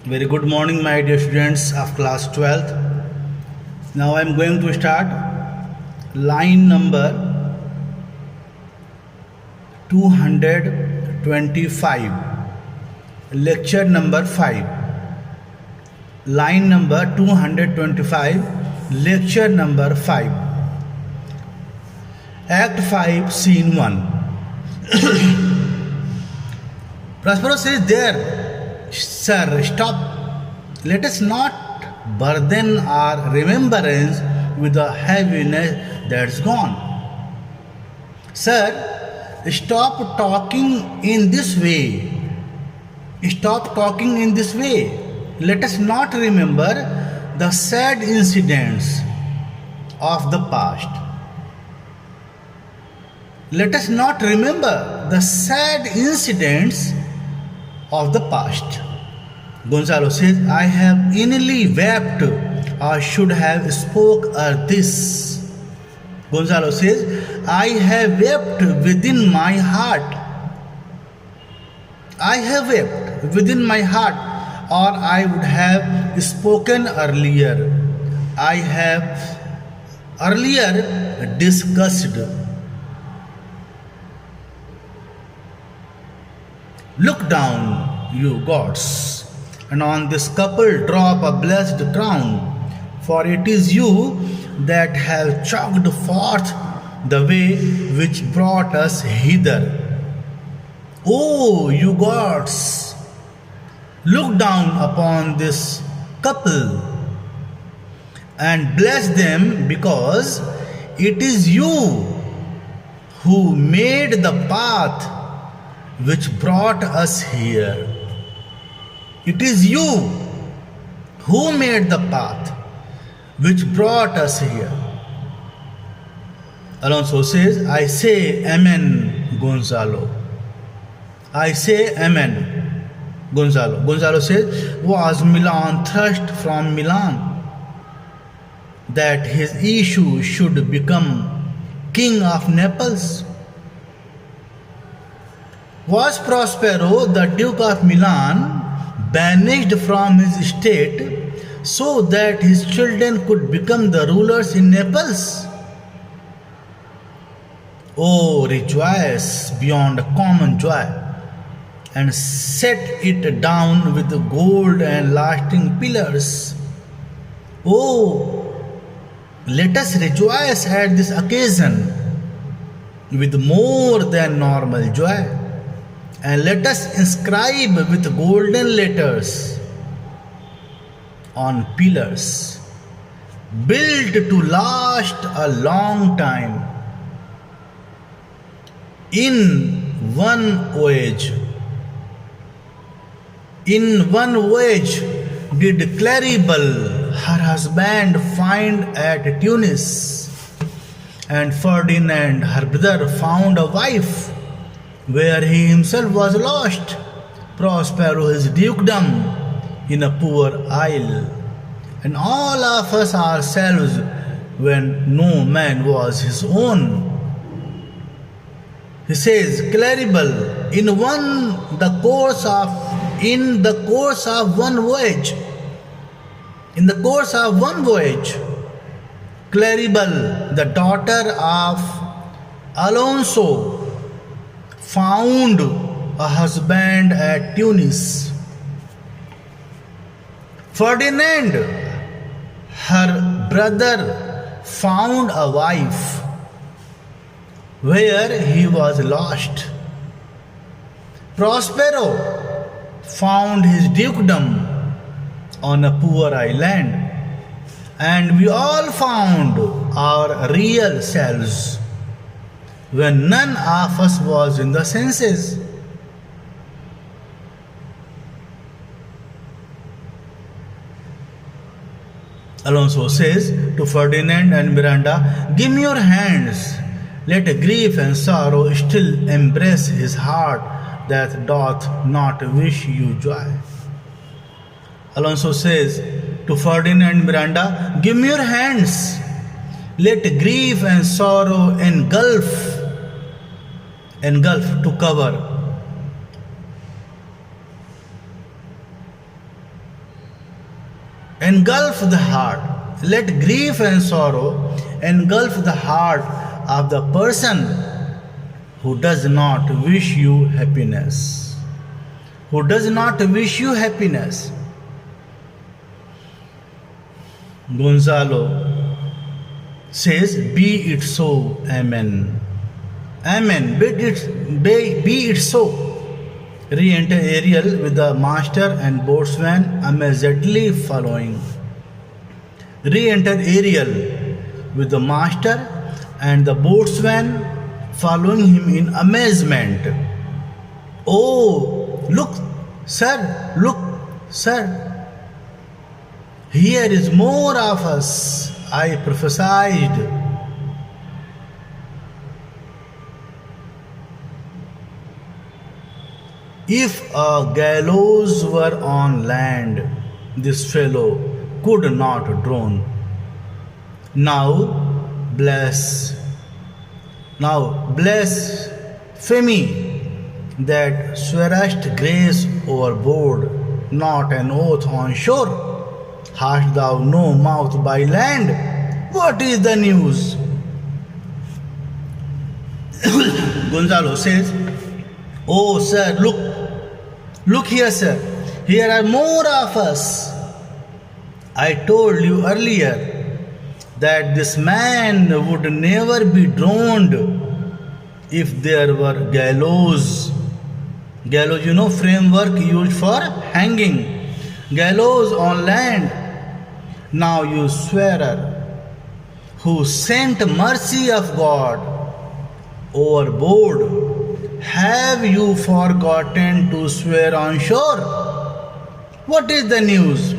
Very good morning, my dear students of class 12th. Now I am going to start line number 225, lecture number 5. Line number 225, lecture number 5. Act 5, Scene 1. Prospero says, "There, sir, stop. Let us not burden our remembrance with a heaviness that's gone. Sir, stop talking in this way. Stop talking in this way. Let us not remember the sad incidents of the past. Let us not remember the sad incidents of the past." Gonzalo says, "I have inly wept, or should have spoke this." Gonzalo says, "I have wept within my heart. I have wept within my heart, or I would have spoken earlier. I have earlier discussed. Look down, you gods, and on this couple drop a blessed crown, for it is you that have chalked forth the way which brought us hither. Oh, you gods, look down upon this couple and bless them, because it is you who made the path which brought us here. It is you who made the path which brought us here." Alonso says, "I say amen, Gonzalo. I say amen, Gonzalo." Gonzalo says, "Was Milan thrust from Milan, that his issue should become king of Naples? Was Prospero, the Duke of Milan, banished from his estate so that his children could become the rulers in Naples? Oh, rejoice beyond common joy, and set it down with gold and lasting pillars. Oh, let us rejoice at this occasion with more than normal joy, and let us inscribe with golden letters on pillars, built to last a long time. In one voyage did Claribel her husband find at Tunis, and Ferdinand her brother found a wife where he himself was lost. Prospero his dukedom in a poor isle, and all of us ourselves when no man was his own." He says, Claribel, in the course of one voyage, Claribel, the daughter of Alonso, found a husband at Tunis. Ferdinand, her brother, found a wife where he was lost. Prospero found his dukedom on a poor island, and we all found our real selves when none of us was in the senses. Alonso says to Ferdinand and Miranda, "Give me your hands. Let grief and sorrow still embrace his heart that doth not wish you joy." Alonso says to Ferdinand and Miranda, "Give me your hands. Let grief and sorrow engulf engulf the heart. Let grief and sorrow engulf the heart of the person who does not wish you happiness. Who does not wish you happiness. Gonzalo says, be it so, amen. Amen, be it so. Re-enter Ariel with the master and boatswain amazedly following. Re-enter Ariel with the master and the boatswain following him in amazement. Oh, look, sir. Here is more of us, I prophesied. If a gallows were on land, this fellow could not drown. Now blasphemy that swearest grace overboard, not an oath on shore. Hast thou no mouth by land? What is the news? Gonzalo says, oh, sir, look here, sir. Here are more of us. I told you earlier that this man would never be drowned if there were gallows. Gallows, framework used for hanging. Gallows on land. Now you swearer, who sent mercy of God overboard, have you forgotten to swear on shore? What is the news?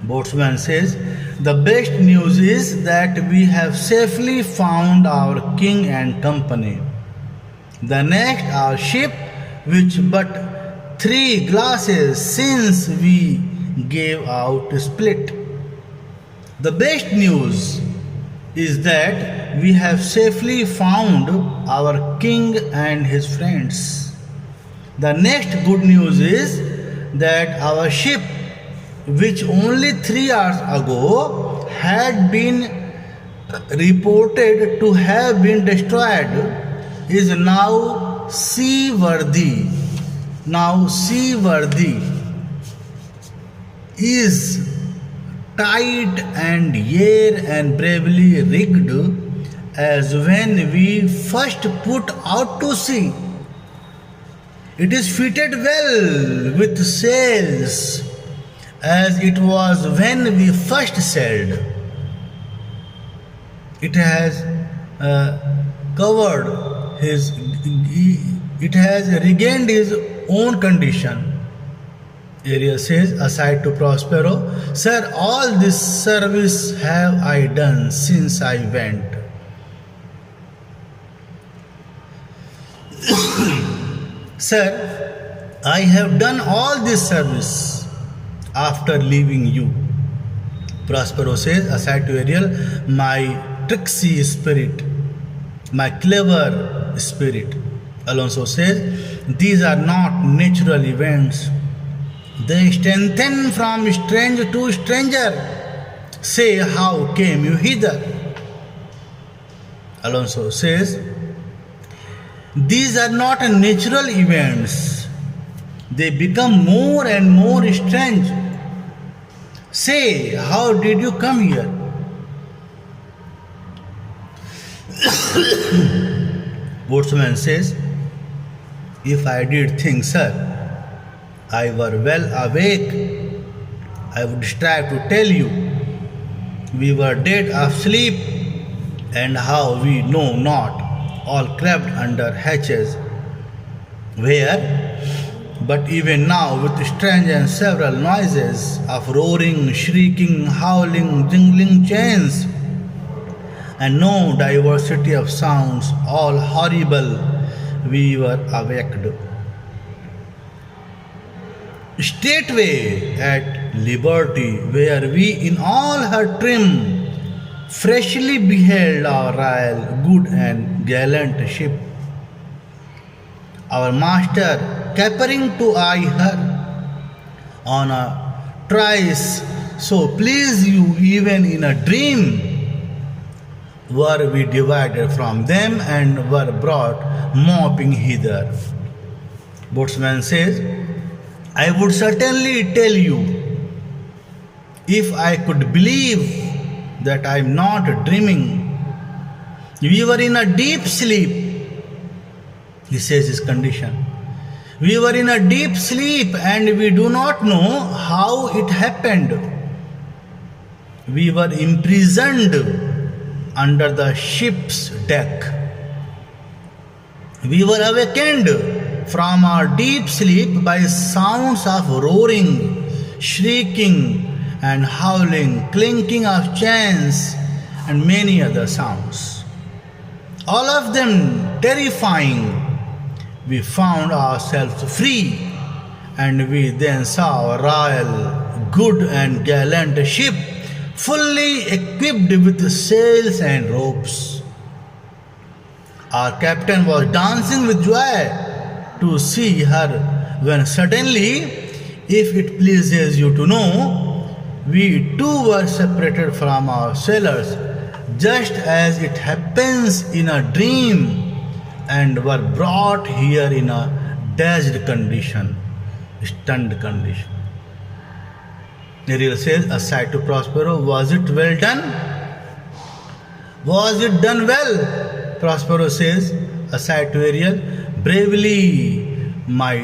Boatswain says, the best news is that we have safely found our king and company. The next, our ship, which but 3 glasses since we gave out split. The best news is that we have safely found our king and his friends. The next good news is that our ship, which only 3 hours ago had been reported to have been destroyed, is now seaworthy. Is tight and yet and bravely rigged as when we first put out to sea. It is fitted well with sails as it was when we first sailed. It has it has regained his own condition. Ariel says, aside to Prospero, sir, all this service have I done since I went. Sir, I have done all this service after leaving you. Prospero says, aside to Ariel, my tricksy spirit, my clever spirit. Alonso says, these are not natural events. They strengthen from stranger to stranger. Say, how came you hither? Alonso says, these are not natural events. They become more and more strange. Say, how did you come here? Boatswain says, if I did think, sir, I were well awake, I would strive to tell you. We were dead of sleep, and how we know not, all crept under hatches. Where? But even now, with strange and several noises of roaring, shrieking, howling, jingling chains, and no diversity of sounds, all horrible, we were awaked. Straightway at liberty, where we in all her trim freshly beheld our royal, good and gallant ship. Our master capering to eye her on a thrice so please you even in a dream were we divided from them and were brought moping hither. Boatswain says, I would certainly tell you if I could believe that I am not dreaming. We were in a deep sleep. He says his condition. We were in a deep sleep and we do not know how it happened. We were imprisoned under the ship's deck. We were awakened from our deep sleep by sounds of roaring, shrieking, and howling, clinking of chains, and many other sounds. All of them terrifying. We found ourselves free, and we then saw our royal, good and gallant ship fully equipped with sails and ropes. Our captain was dancing with joy to see her when suddenly, if it pleases you to know, we too were separated from our sailors, just as it happens in a dream, and were brought here in a dazed condition, stunned condition. Ariel says, aside to Prospero, was it well done? Was it done well? Prospero says, aside to Ariel, bravely, my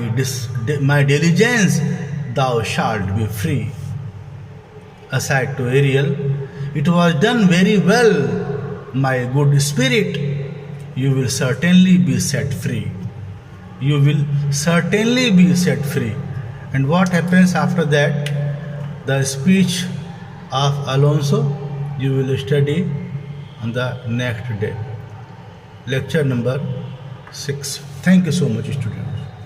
diligence, thou shalt be free. Aside to Ariel, it was done very well, my good spirit, you will certainly be set free. You will certainly be set free. And what happens after that? The speech of Alonso you will study on the next day. Lecture number 6. Thank you so much, students.